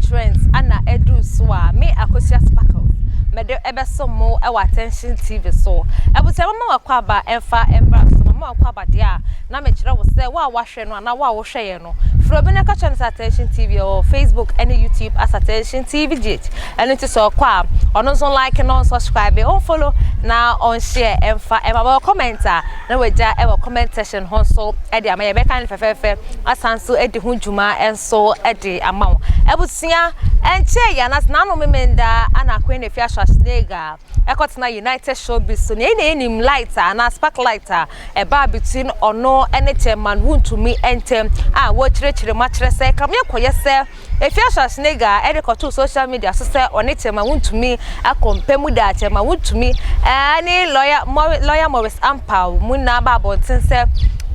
trends ana edu so a me Akosia Sparkles me de ebeso mo e wa attention TV so ebuse mama wakwa aba emfa embra so mama wakwa aba de a na me kire wo se wa hwe no ana wa wo hwe no fro be na ka channel attention TV or Facebook and YouTube as attention Tvgh and it so kwa ono so like no subscribe on follow na on share emfa emba commenter na we ja e comment section ho so e de amaye be kan fefefe asanso e de hunjuma enso e de amaw ebusia enche ya na no memenda ana kwen Afia Schwar ekotena United Showbiz so ne enim lighter na spark lighter e ba between ono ene chairman Wontumi entem a wo chire ma chire se kam yekoye se Afia Schwar e de koto social media so se one chairman Wontumi akompemu da chairman Wontumi ani lawyer Morris Ampaw munna ba bonten se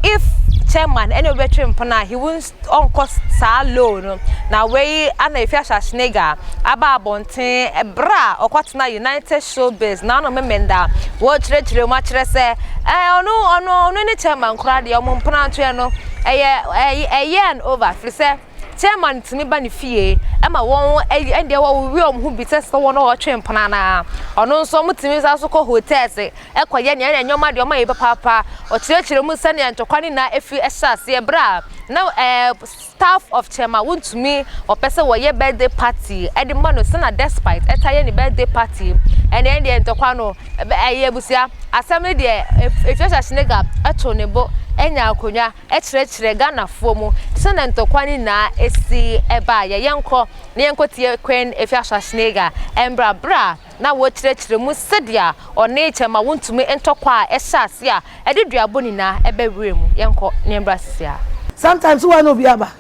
if chairman any veteran pana he won't on cost sa loan na we ana Afia Schwar aba bonten bra okwatena United Showbiz na no memenda wo chire ma chire se ono ne chairman kura de omo mpana to no eye and over fi se chairman timi ba ne fie ema won ende wo wi om hu bi test won o twe mpana na ono nso mutimi sa so ko hotels ekoye ne anyoma de oma ye papa o chire mu sane antokwane na efi ehase bra na staff of chairman Wontumi o pese wo ye birthday party e de mano se na despite etaye ni birthday party and end entokwano eye busia asem de Afia Schwar ato ne bo enya akonya chire Ghana fomu se na ntokwane na esi eba ye yenko ne yenko tie Queen Afia Schwar embra bra na wo chire mu sedia one chairman Wontumi entokwa ehase a e de duaboni na ebewre mu yenko ne embra sia. Sometimes one of yaba.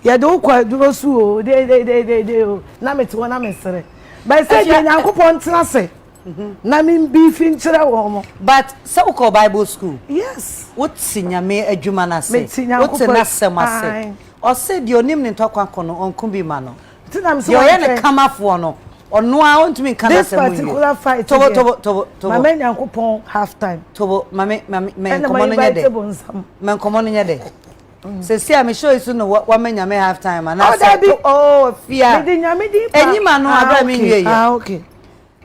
Ya do kwa duro su de na meti wona mesere. But say ya Nyankopon tena se. Na min bi fi nkyere wo mo. But so ko Bible school. Yes. What sinyame adwuma na se. What na sema se. O se di onim ne ntokwa kono onku bi ma no. Tinam so. Yo ye ne kamafo no. Ono a ontumi kan na sema. This particular fight. Tobo. Mama Nyankopon half time. Tobo mame komo no nye de. Men komo no nye de. Se I'm sure you know what men may have time and Afia. Enyima no abra me wie. Okay.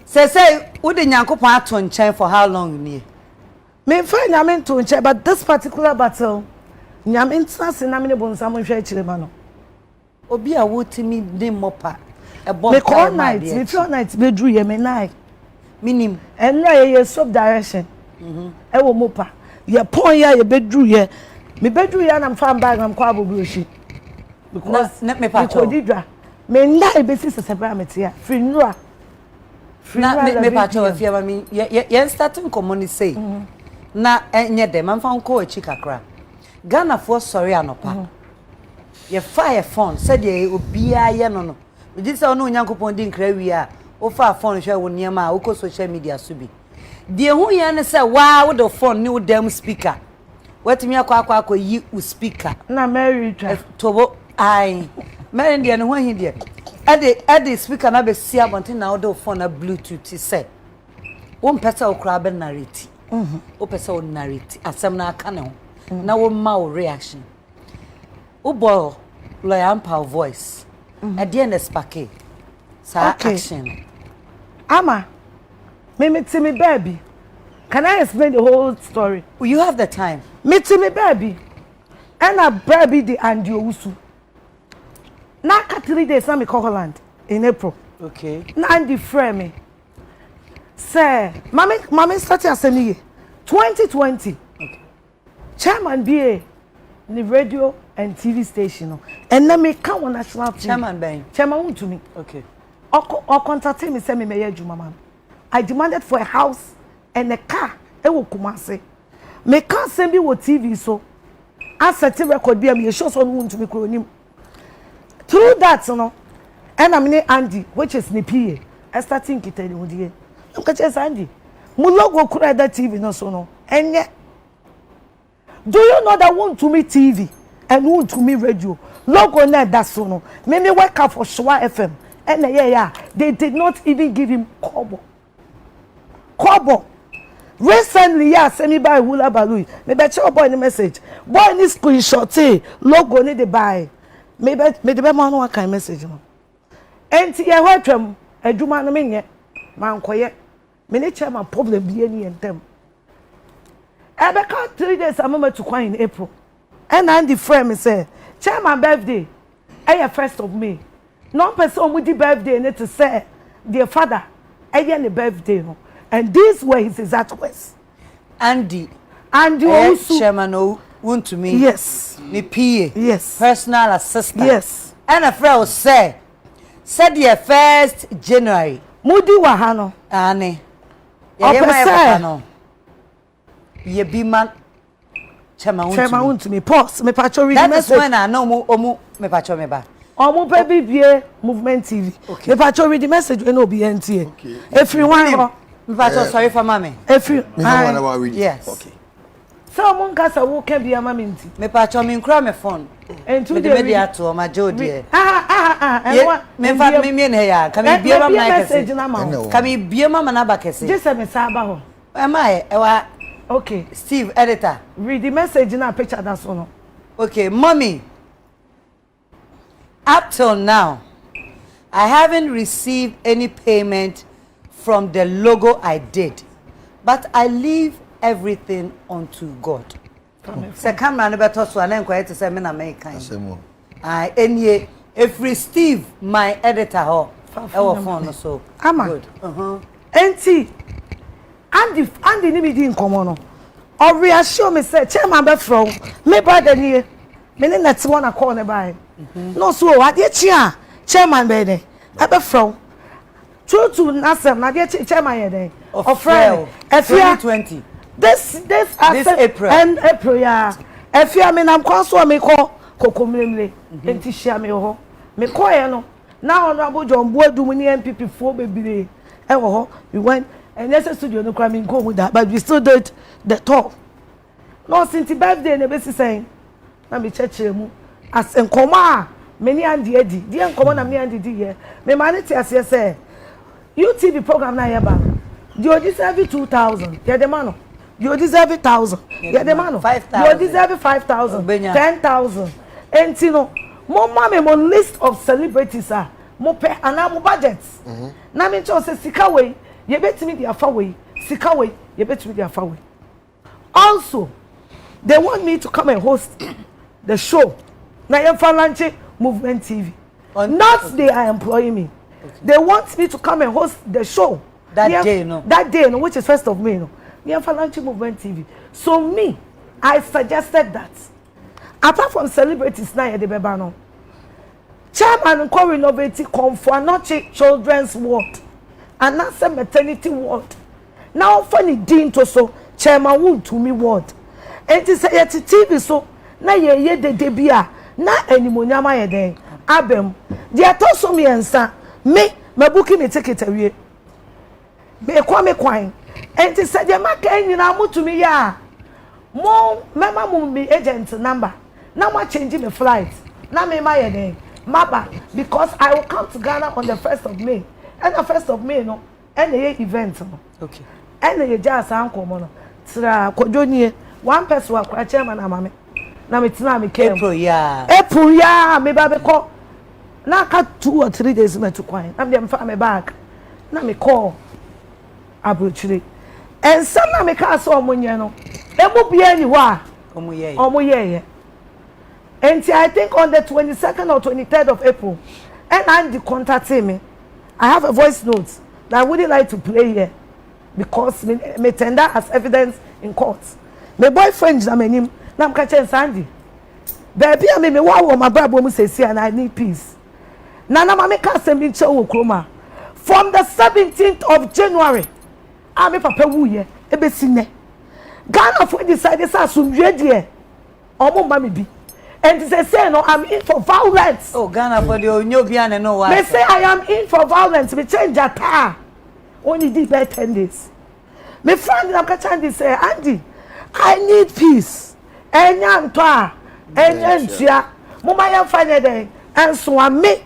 Say would the Nyankopon ato nchen for how long ni? Me find nyame to nchen but this particular battle nyame ntase na me ne bonsam hwe akire ma no. Obi a wotimi de mopa e bomb. Me call night, me feel night be dru ye me night. Minim. Enra ye sub direction. E wo mopa. Ye pon ya ye be dru ye. Me bedru ya na mfa bag am kwa abobroshi because na me pa cho me nda be si sesebra metia free nura me pa cho Afia ma me ye starting communi say na enye dem mfa nko achi kakra Ghana for sorry anopa ye fire phone said ye obia ye no me ji say ono Nyankopon di nkra wi a o fa phone hwe wo niam a wo ko social media so bi de hu ye ne say wa wo the phone ni wo dem speaker what me akwa yi u speaker na Mary twa tobo ai Mary ndi no ho hi de ade speaker na be si abontin na wo phone na bluetooth say wo mpesa okra be narrate wo pesa wo narrate asem na aka ne ho na wo ma wo reaction wo boy lawyer Ampaw voice at the end spake sa action ama me baby. Can I explain the whole story? Well, you have the time. Meet me baby. And a baby the and you usu. Na 3 days na me call Holland in April. Okay. Na the frame me. Say, mommy started asemi 2020. Okay. Chairman BA the radio and TV station. And na me come on national TV. Chairman Ben. Chairman Wontumi. Okay. Or contacted me say me meye juma man. I demanded for a house and a car e wo Kumasi me can send be wo TV so asset record be am ye show so Wontumi kronim through that no and am ne Andy which is ne PA I starting kitani wodie am ka che Andy mu logo kura that TV no so no enye do you know that Wontumi TV and Wontumi radio logo na that so no me work for Schwar FM and yeah they did not even give him kobo. Recently, yeah, send me by Hula Balui. Maybe I boy the message. Boy, this screenshot logo need to buy. Maybe the man one kind message. enti ye hwatwam adwuma no menye mankoye me ne chairman problem bi eni entem ebeka 3 days amama to kwan in April and the friend me say chairman birthday eye 1st of May no person omudi birthday ne to say their father eye ne birthday no and these were his exact words Andy also chairman Wontumi yes ni PA yes personal assistant yes and a friend said the 1st January mudi wa ha no ane ye no ye bi man chairman Wontumi pause me pacho read that message is when I know omu me pacho me ba omu baby bie movement TV me pacho read the message we no be ntie everyone ho me pacho sorry for mama yes okay so mon kasa wo ka bia mama nti me pacho me nkra me phone and to the media to my jodi me fa me ne ya ka me bia mama na message na ma ka me bia mama na ba kese just me sa ba ho am I okay Steve editor read the message na picture that so okay mommy up till now I haven't received any payment from the logo I did but I leave everything unto God. Se camera no better so na enquire to say me na me kan. Enye every Steve my editor ho e wo phone so good. Enti Andy ni me di nkomo no. O reassure me say chairman be from me brother ni me ne net one call ne buy. No so ade chi a chairman be ne e be from true nasem na de chairman ye den. Of friend Afia 2020 this April and April yeah Afia me nam kwa so me ko kokomlemle enti hia me ho me ko ye no na honorable John Boadum ni MPP fo bebire e wo ho we went and yes studio no kwa me go with that but we still did the talk no since birthday na be sisen na me chechire mu as enkoma many andi edi die enkoma na me andi di ye me manity ase say UTV program na ye ba you deserve 2,000 yeah the man you deserve 1,000 yeah the man 5,000 you deserve 5,000 10,000 and you know mo mama mo list of celebrities are mo pay and mo budgets na me cho say sika we ye betimi dia fa we sika we ye betimi dia fa we also they want me to come and host the show na ye Falanche Movement TV not they are employing me they want me to come and host the show that day no which is 1st of May no near Falanche Movement TV so me I suggested that apart from celebrities na ye de beba no chairman ko renovate comfort not children's ward and not some maternity ward now funny dean to so chairman Wontumi ward and it say yet TV so na ye de bia na animonyama ye den abem dia to so me ensa me mabuki me ticket awie be kwa me kwan enti se je maka nyina mutumi ya mo mema mo me agent number na mo change me flight na me ma ye den maba because I will come to Ghana on the 1st of May and the 1st of May no and the event no okay and the just anko no tra kodoni one person akwa chairman amame na me tina me kem April ya me ba be ko na ka 2 or 3 days me to kwan na me fa me back na me call abrochire and some na me ka so omonye no emu bia ni ho a omoye and I think on the 22nd or 23rd of April and Andy contacted me. I have a voice note that I wouldn't like to play here because me tender as evidence in court. My boyfriend is him. Now I'm catching Sandy. Baby, I me wow my brother mu say and I need peace. Nana mama ka send show kroma. From the 17th of January, I me papa wu ye e be sine. Ghana for decide say asumdwe de. Omo ma me bi. And they say no, I'm in for violence. Oh, Ghana for the Onyobian no why. They say I am in for violence. We change that car. Only did by 10 days. My friend Nakachandi say, Andy, I need peace. Enyan toa, enyan tia. Mama ya fanya day. And so I me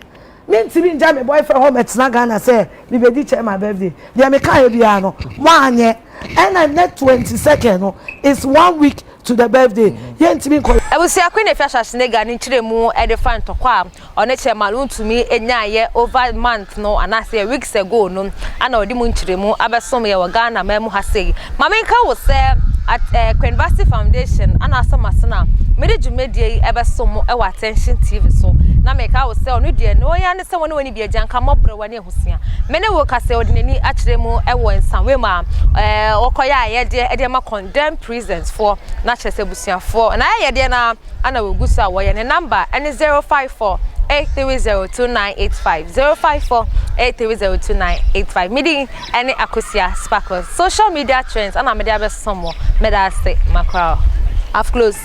ntimi nja my boyfriend home at Ghana say, we be di my birthday. They me ka ebiano. One year. And I net 22nd no. It's 1 week to the birthday. Yentimi ko. Ebusia Queen Afia Shinega ni chiremu e de fan tokwa one chairman Wontumi enya ye over month no anase weeks ago no ana odi mu chiremu abesom ye Ghana memu hasei mamenka wo se at Queen Vasi Foundation ana asamasena mede dwumedie ebesom e wa Attention TV so na meka wo se onu de no ya ne se woni wani bi agyanka mobre wani ehusia mene wo ka se odinani achiremu e wo nsanwe ma okoya ye de ma condemn prisons for na chese busia for na ye de na ana we gusa wo ye ne number any 054 8302985 054-8302985 meeting any akosia sparkles social media trends ana media be some more me da say macro I've closed.